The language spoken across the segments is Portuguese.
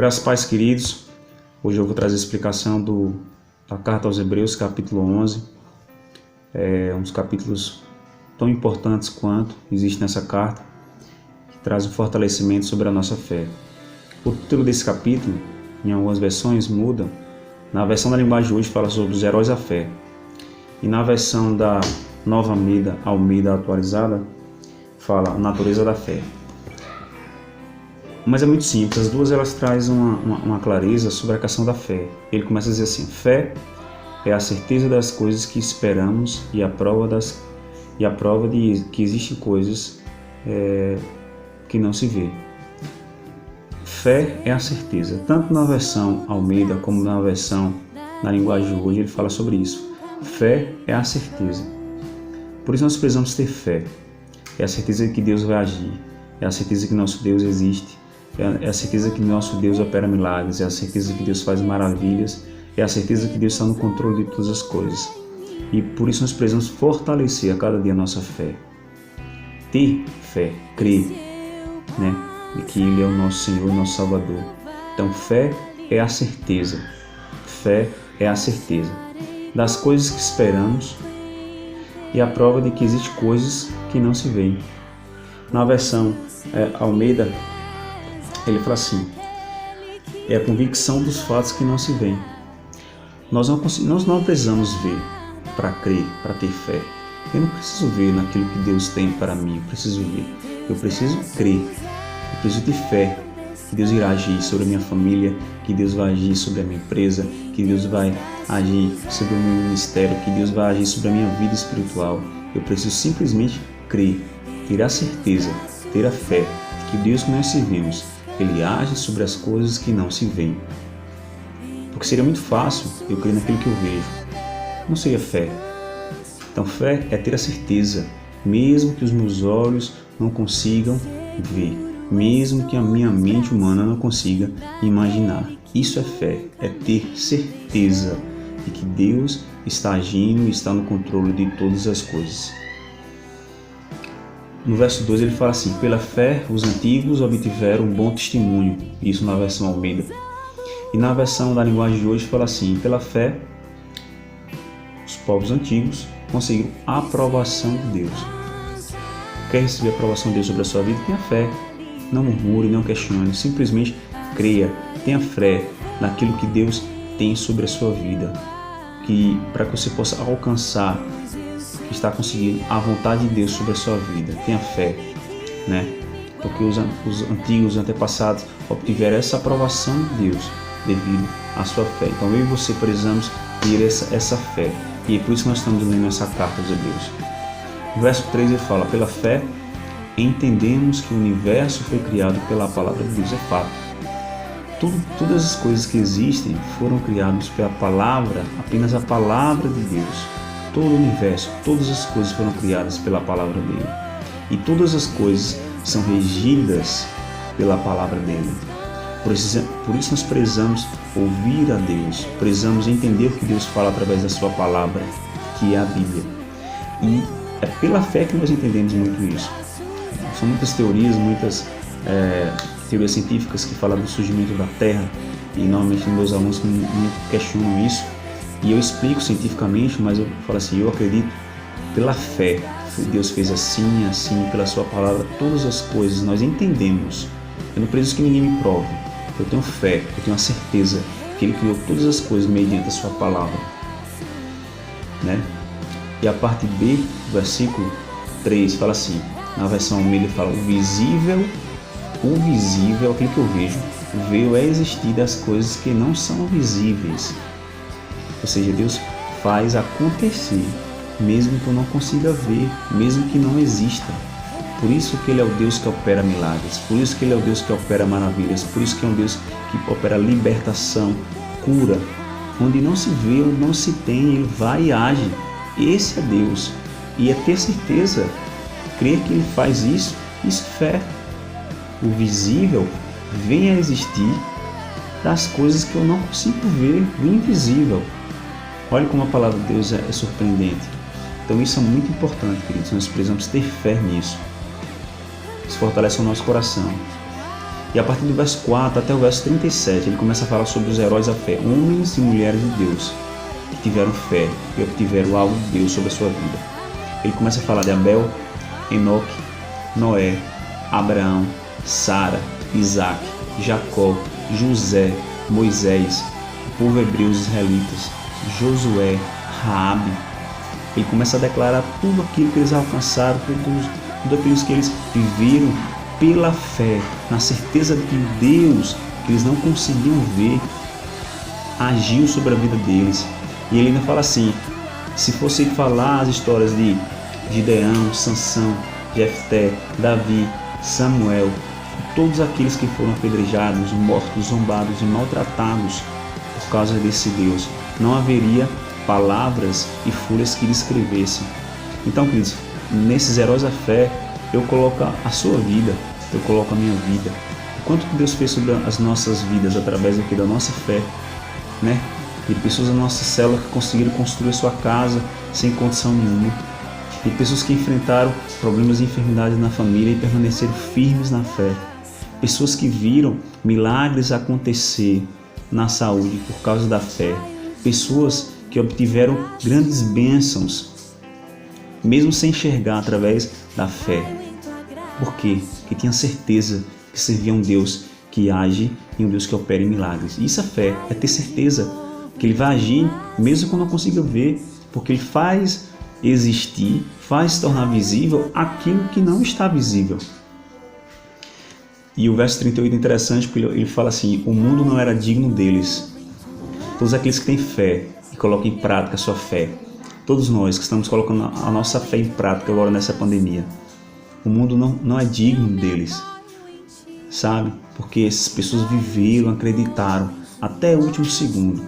Graças a paz, queridos. Hoje eu vou trazer a explicação da Carta aos Hebreus, capítulo 11. É um dos capítulos tão importantes quanto existe nessa carta, que traz um fortalecimento sobre a nossa fé. O título desse capítulo, em algumas versões, muda. Na versão da linguagem de hoje fala sobre os heróis da fé. E na versão da Nova Almeida atualizada, fala a natureza da fé. Mas é muito simples, as duas elas trazem uma clareza sobre a questão da fé. Ele começa a dizer assim: fé é a certeza das coisas que esperamos e a prova de que existem coisas que não se vê. Fé é a certeza. Tanto na versão Almeida como na versão na linguagem de hoje ele fala sobre isso. Fé é a certeza. Por isso nós precisamos ter fé. É a certeza de que Deus vai agir. É a certeza que nosso Deus existe. É a certeza que nosso Deus opera milagres. É a certeza que Deus faz maravilhas. É a certeza que Deus está no controle de todas as coisas. E por isso nós precisamos fortalecer a cada dia a nossa fé. Ter fé, crer, né? De que Ele é o nosso Senhor e nosso Salvador. Então fé é a certeza. Fé é a certeza das coisas que esperamos e a prova de que existem coisas que não se veem. Na versão Almeida, ele fala assim: é a convicção dos fatos que não se veem. Nós não precisamos ver para crer, para ter fé. Eu não preciso ver naquilo que Deus tem para mim, eu preciso ver. Eu preciso crer, eu preciso ter fé que Deus irá agir sobre a minha família, que Deus vai agir sobre a minha empresa, que Deus vai agir sobre o meu ministério, que Deus vai agir sobre a minha vida espiritual. Eu preciso simplesmente crer, ter a certeza, ter a fé de que Deus que nós servimos, Ele age sobre as coisas que não se veem. Porque seria muito fácil eu crer naquilo que eu vejo. Não seria fé. Então fé é ter a certeza, mesmo que os meus olhos não consigam ver, mesmo que a minha mente humana não consiga imaginar. Isso é fé, é ter certeza de que Deus está agindo e está no controle de todas as coisas. No verso 2 ele fala assim: pela fé os antigos obtiveram um bom testemunho. Isso na versão Almeida. E na versão da linguagem de hoje fala assim: pela fé os povos antigos conseguiram a aprovação de Deus. Quer receber a aprovação de Deus sobre a sua vida? Tenha fé. Não murmure, não questione, simplesmente creia, tenha fé naquilo que Deus tem sobre a sua vida, para que você possa alcançar, que está conseguindo a vontade de Deus sobre a sua vida. Tenha fé, né? Porque os antigos antepassados obtiveram essa aprovação de Deus devido à sua fé. Então eu e você precisamos ter essa fé, e é por isso que nós estamos lendo essa carta aos Hebreus. No verso 3 ele fala: pela fé entendemos que o universo foi criado pela palavra de Deus. É fato. Todas as coisas que existem foram criadas pela palavra, apenas a palavra de Deus. Todo o universo, todas as coisas foram criadas pela palavra dele. E todas as coisas são regidas pela palavra dele. Por isso nós precisamos ouvir a Deus, precisamos entender o que Deus fala através da sua palavra, que é a Bíblia. E é pela fé que nós entendemos muito isso. São muitas teorias, muitas teorias científicas que falam do surgimento da Terra, e normalmente meus alunos muito questionam isso, e eu explico cientificamente, mas eu falo assim: eu acredito pela fé, Deus fez assim, assim, pela sua palavra, todas as coisas nós entendemos. Eu não preciso que ninguém me prove, eu tenho fé, eu tenho a certeza que Ele criou todas as coisas mediante a sua palavra, né? E a parte B do versículo 3 fala assim, na versão Almeida ele fala: o visível, aquilo que eu vejo, veio a existir das coisas que não são visíveis. Ou seja, Deus faz acontecer, mesmo que eu não consiga ver, mesmo que não exista. Por isso que Ele é o Deus que opera milagres, por isso que Ele é o Deus que opera maravilhas, por isso que é um Deus que opera libertação, cura. Onde não se vê, onde não se tem, Ele vai e age. Esse é Deus. E é ter certeza, crer que Ele faz isso é fé. O visível vem a existir das coisas que eu não consigo ver, o invisível. Olha como a palavra de Deus é surpreendente. Então isso é muito importante, queridos. Nós precisamos ter fé nisso. Isso fortalece o nosso coração. E a partir do verso 4 até o verso 37, ele começa a falar sobre os heróis da fé, homens e mulheres de Deus, que tiveram fé e obtiveram algo de Deus sobre a sua vida. Ele começa a falar de Abel, Enoque, Noé, Abraão, Sara, Isaac, Jacó, José, Moisés, o povo hebreu, os israelitas, Josué, Raabe. Ele começa a declarar tudo aquilo que eles alcançaram, tudo aquilo que eles viveram pela fé, na certeza de que Deus, que eles não conseguiam ver, agiu sobre a vida deles. E ele ainda fala assim, se fosse falar as histórias de Gideão, Sansão, Jefté, Davi, Samuel, todos aqueles que foram apedrejados, mortos, zombados e maltratados por causa desse Deus, não haveria palavras e folhas que descrevessem. Então, queridos, nesses heróis da fé, eu coloco a sua vida, eu coloco a minha vida. O quanto que Deus fez sobre as nossas vidas através aqui da nossa fé, né? E pessoas da nossa célula que conseguiram construir sua casa sem condição nenhuma. E pessoas que enfrentaram problemas e enfermidades na família e permaneceram firmes na fé. Pessoas que viram milagres acontecer na saúde por causa da fé. Pessoas que obtiveram grandes bênçãos, mesmo sem enxergar, através da fé. Por quê? Porque tinha certeza que servia um Deus que age e um Deus que opera em milagres. E isso é fé, é ter certeza que Ele vai agir mesmo que eu não consiga ver, porque Ele faz existir, faz se tornar visível aquilo que não está visível. E o verso 38 é interessante porque ele fala assim, o mundo não era digno deles. Todos aqueles que têm fé e colocam em prática a sua fé, todos nós que estamos colocando a nossa fé em prática agora nessa pandemia, o mundo não é digno deles, sabe? Porque essas pessoas viveram, acreditaram até o último segundo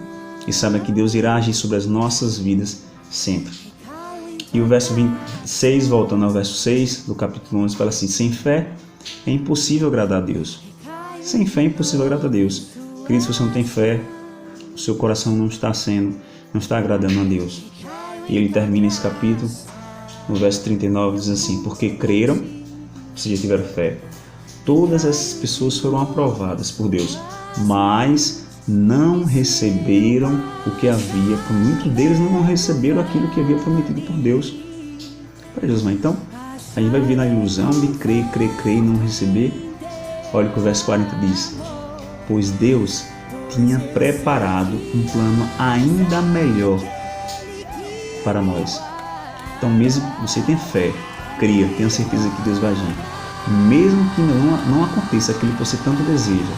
e sabem que Deus irá agir sobre as nossas vidas sempre. E o verso 26, voltando ao verso 6 do capítulo 11, fala assim, sem fé é impossível agradar a Deus. Sem fé é impossível agradar a Deus. Querido, se você não tem fé, o seu coração não está agradando a Deus. E ele termina esse capítulo, no verso 39, diz assim, porque creram, ou seja, tiveram fé, todas essas pessoas foram aprovadas por Deus, mas não receberam o que havia, muitos deles não receberam aquilo que havia prometido por Deus para eles. Mas então, a gente vai viver na ilusão de crer e não receber. Olha o que o verso 40 diz, pois Deus tinha preparado um plano ainda melhor para nós. Então, mesmo que você tenha fé, creia, tenha certeza que Deus vai agir, mesmo que não aconteça aquilo que você tanto deseja,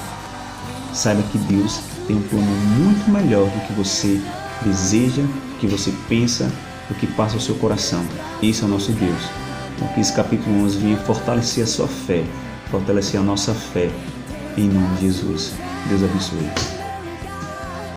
saiba que Deus tem um plano muito melhor do que você deseja, do que você pensa, do que passa ao seu coração. Esse é o nosso Deus. Então, que esse capítulo 11 venha fortalecer a sua fé, fortalecer a nossa fé, em nome de Jesus. Deus abençoe.